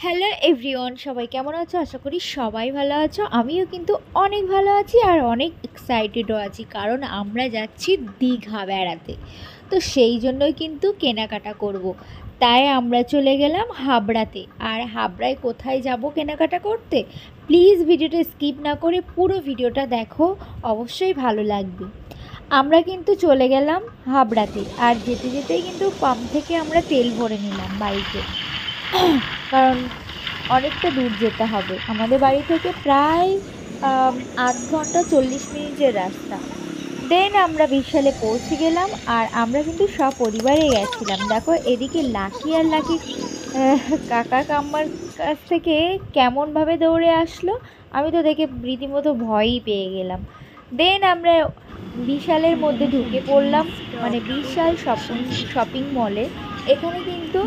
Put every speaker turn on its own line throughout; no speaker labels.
Hello everyone, সবাই কেমন আছো? আশা করি সবাই ভালো আছো। আমিও কিন্তু অনেক ভালো আছি আর অনেক এক্সাইটেডও আছি, কারণ আমরা যাচ্ছি দীঘা বেড়াতে। তো সেই জন্যই কিন্তু কেনাকাটা করব। তাই আমরা চলে গেলাম হাবড়াতে। আর হাবড়ায় কোথায় যাব কেনাকাটা করতে? প্লিজ ভিডিওটা স্কিপ না করে পুরো ভিডিওটা দেখো, অবশ্যই ভালো লাগবে। আমরা কিন্তু চলে গেলাম হাবড়াতে, আর যেতে যেতেই কিন্তু পাম্প থেকে আমরা তেল ভরে নিলাম বাইকে, কারণ অনেকটা দূর যেতে হবে আমাদের বাড়ি থেকে, প্রায় 8 ঘন্টা 40 মিনিটের রাস্তা। দেন আমরা বিশালে পৌঁছে গেলাম, আর আমরা কিন্তু সপরিবারে গেছিলাম। দেখো এদিকে লাকি আর লাকি কাকা কাম্মার কাছ থেকে কেমনভাবে দৌড়ে আসলো, আমি তো দেখে রীতিমতো ভয়ই পেয়ে গেলাম। দেন আমরা বিশালের মধ্যে ঢুকে পড়লাম, মানে বিশাল শপিং মলে। এখানে কিন্তু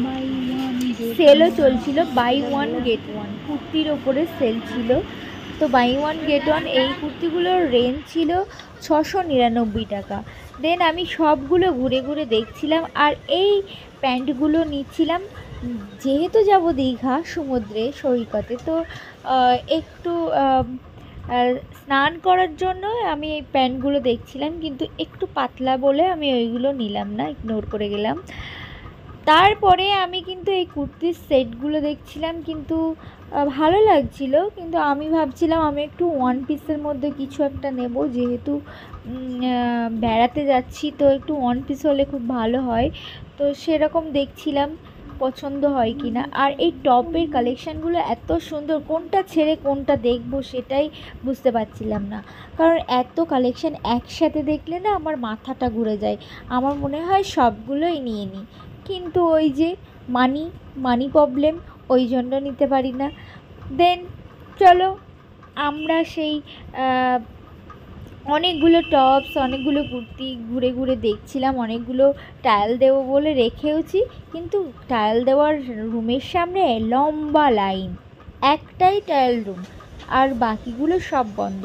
সেলও চলছিল, বাই ওয়ান গেট ওয়ান কুর্তির ওপরে সেল ছিল। তো বাই ওয়ান গেট ওয়ান এই কুর্তিগুলোর রেঞ্জ ছিল 699 টাকা। দেন আমি সবগুলো ঘুরে ঘুরে দেখছিলাম, আর এই প্যান্টগুলো নিচ্ছিলাম। যেহেতু যাব দীঘা সমুদ্রে সৈকতে, তো একটু স্নান করার জন্য আমি এই প্যান্টগুলো দেখছিলাম, কিন্তু একটু পাতলা বলে আমি ওইগুলো নিলাম না, ইগনোর করে গেলাম। তারপরে আমি কিন্তু এই কুর্তির সেটগুলো দেখছিলাম, কিন্তু ভালো লাগছিল, কিন্তু আমি ভাবছিলাম আমি একটু ওয়ান পিসের মধ্যে কিছু একটা নেব, যেহেতু বেড়াতে যাচ্ছি, তো একটু ওয়ান পিস হলে খুব ভালো হয়। তো সেরকম দেখছিলাম পছন্দ হয় কি না। আর এই টপের কালেকশানগুলো এত সুন্দর, কোনটা ছেড়ে কোনটা দেখব সেটাই বুঝতে পারছিলাম না, কারণ এত কালেকশান একসাথে দেখলে না আমার মাথাটা ঘুরে যায়। আমার মনে হয় সবগুলোই নিয়ে নিই, কিন্তু ওই যে মানি প্রবলেম, ওই জন্য নিতে পারি না। দেন চলো আমরা সেই অনেকগুলো টপস, অনেকগুলো কুর্তি ঘুরে ঘুরে দেখছিলাম। অনেকগুলো ট্রায়াল দেবো বলে রেখেওছি, কিন্তু ট্রায়াল দেওয়ার রুমের সামনে লম্বা লাইন, একটাই ট্রায়াল রুম, আর বাকিগুলো সব বন্ধ।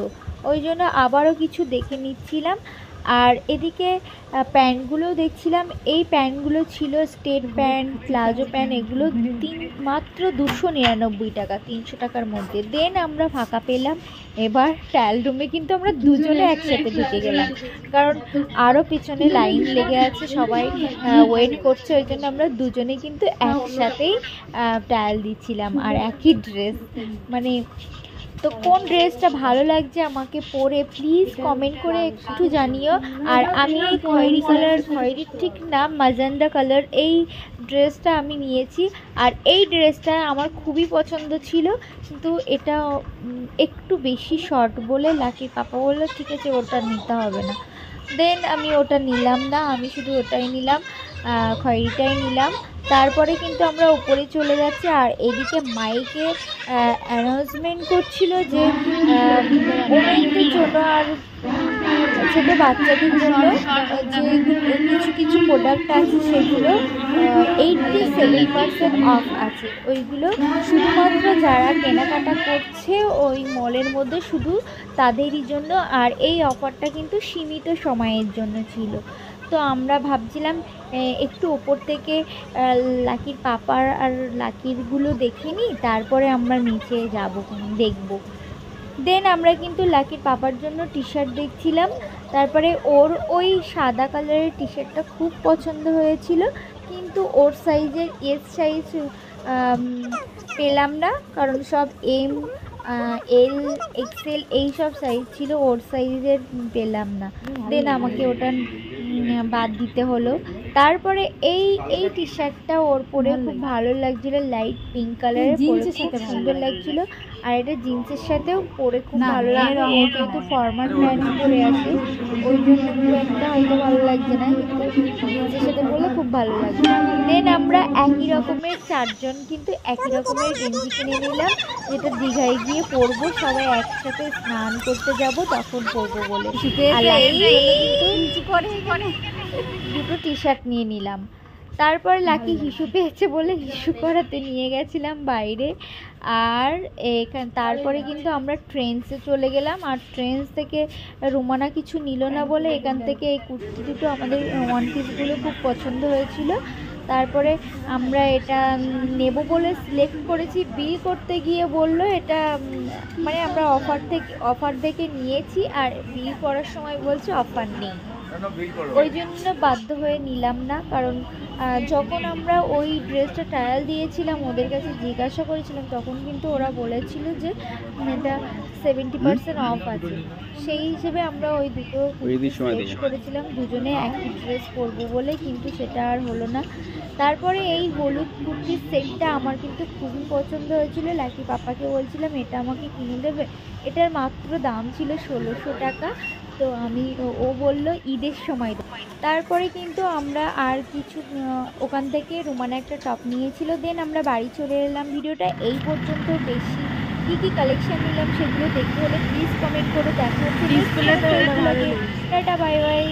ওই জন্য আবারও কিছু দেখে নিচ্ছিলাম। আর এদিকে প্যান্টগুলোও দেখছিলাম। এই প্যান্টগুলো ছিল স্টেট প্যান্ট, প্লাজো প্যান্ট, এগুলো মাত্র 299 টাকা, 300 টাকার মধ্যে। দেন আমরা ফাঁকা পেলাম, এবার ট্রায়াল রুমে কিন্তু আমরা দুজনে একসাথে ঢুকে গেলাম, কারণ আরও পিছনে লাইন লেগে আছে, সবাই ওয়েট করছে। ওই জন্য আমরা দুজনে কিন্তু একসাথেই ট্রায়াল দিচ্ছিলাম, আর একই ড্রেস। মানে তো কোন ড্রেসটা ভালো লাগছে আমাকে পরে প্লিজ কমেন্ট করে একটু জানিও। আর আমি এই খয়েরি ঠিক না, মাজেন্ডা কালার এই ড্রেসটা আমি নিয়েছি। আর এই ড্রেসটা আমার খুবই পছন্দ ছিল, কিন্তু এটা একটু বেশি শর্ট বলে লাকি পাপা বললো ঠিক আছে ওটা নিতে হবে না। দেন আমি ওটা নিলাম না, আমি শুধু ওটাই নিলাম, খয়েরিটাই নিলাম। তারপরে কিন্তু আমরা উপরে চলে যাচ্ছি, আর এদিকে মাইকে অ্যানাউন্সমেন্ট করছিল যে ওমেনদের জন্য আর ছোটো বাচ্চাদের জন্য যে কিছু কিছু প্রোডাক্ট আছে সেগুলো 87% অফ আছে। ওইগুলো শুধুমাত্র যারা কেনাকাটা করছে ওই মলের মধ্যে শুধু তাদেরই জন্য, আর এই অফারটা কিন্তু সীমিত সময়ের জন্য ছিল। তো আমরা ভাবছিলাম একটু ওপর থেকে লাকির পাপার আর লাকিরগুলো দেখে নিই, তারপরে আমরা নিচে যাব দেখব। দেন আমরা কিন্তু লাকির পাপার জন্য টি শার্ট দেখছিলাম। তারপরে ওর ওই সাদা কালারের টি শার্টটা খুব পছন্দ হয়েছিল, কিন্তু ওর সাইজের এস সাইজ পেলাম না, কারণ সব এম, এল, এক্সেল এই সব সাইজ ছিল, ওর সাইজের পেলাম না। দেন আমাকে ওটা বাদ দিতে হলো। তারপরে এই এই টি শার্টটা ওর পরে খুব ভালো লাগছিলো, লাইট পিঙ্ক কালারের, জিন্সের সাথে সুন্দর লাগছিলো। আর এটা জিন্সের সাথেও পরে খুব ভালো লাগবে, ও যেহেতু ফর্মাল প্যান্ট পরে আছে ওই জন্য প্যান্টটা হয়তো ভালো লাগছে না, কিন্তু জিন্সের সাথে পরলে খুব ভালো লাগবে। দেন আমরা একই রকমের চারজন কিন্তু একই রকমের গেঞ্জি কিনে নিলাম, যেটা দীঘায় গিয়ে পরবো, সবাই একসাথে স্নান করতে যাব তখন পরবো বলে। দুটো টি শার্ট নিয়ে নিলাম। তারপর লাকি হিসু পেয়েছে বলে হিসু করাতে নিয়ে গেছিলাম বাইরে। আর তারপরে কিন্তু আমরা ট্রেন্সে চলে গেলাম, আর ট্রেন্স থেকে রুমানা কিছু নিল না বলে এখান থেকে এই কুর্তি দুটো আমাদের ওয়ান পিসগুলো খুব পছন্দ হয়েছিল, তারপরে আমরা এটা নেব বলে সিলেক্ট করেছি। বিল করতে গিয়ে বলল এটা মানে আমরা অফার দেখে নিয়েছি, আর বিল করার সময় বলছে অফার নেই। ওই জন্য বাধ্য হয়ে নিলাম না। কারণ যখন আমরা ওই ড্রেসটা ট্রায়াল দিয়েছিলাম, ওদের কাছে জিজ্ঞাসা করেছিলাম, তখন কিন্তু ওরা বলেছিল যে এটা 70% অফ আছে। সেই হিসেবে আমরা ওই দুটো সিলেক্ট করেছিলাম, দুজনে একই ড্রেস পরবো বলে, কিন্তু সেটা আর হলো না। তারপরে এই হলুদ কুর্তির সেটটা আমার কিন্তু খুবই পছন্দ হয়েছিল। লাকি পাপাকে বলছিলাম এটা আমাকে কিনে দেবে। এটার মাত্র দাম ছিল 1600 টাকা। তো ও বলল ঈদের সময় দেব। তারপরে কিন্তু আমরা আর কিছু ওখান থেকে রুমানা একটা টপ নিয়েছিল, দেন আমরা বাড়ি চলে এলাম। ভিডিওটা এই পর্যন্ত। বেশি কী কালেকশন নিলাম সেগুলো দেখতে হলে প্লিজ কমেন্ট করে। দেখা হচ্ছে টাটা, বাই বাই।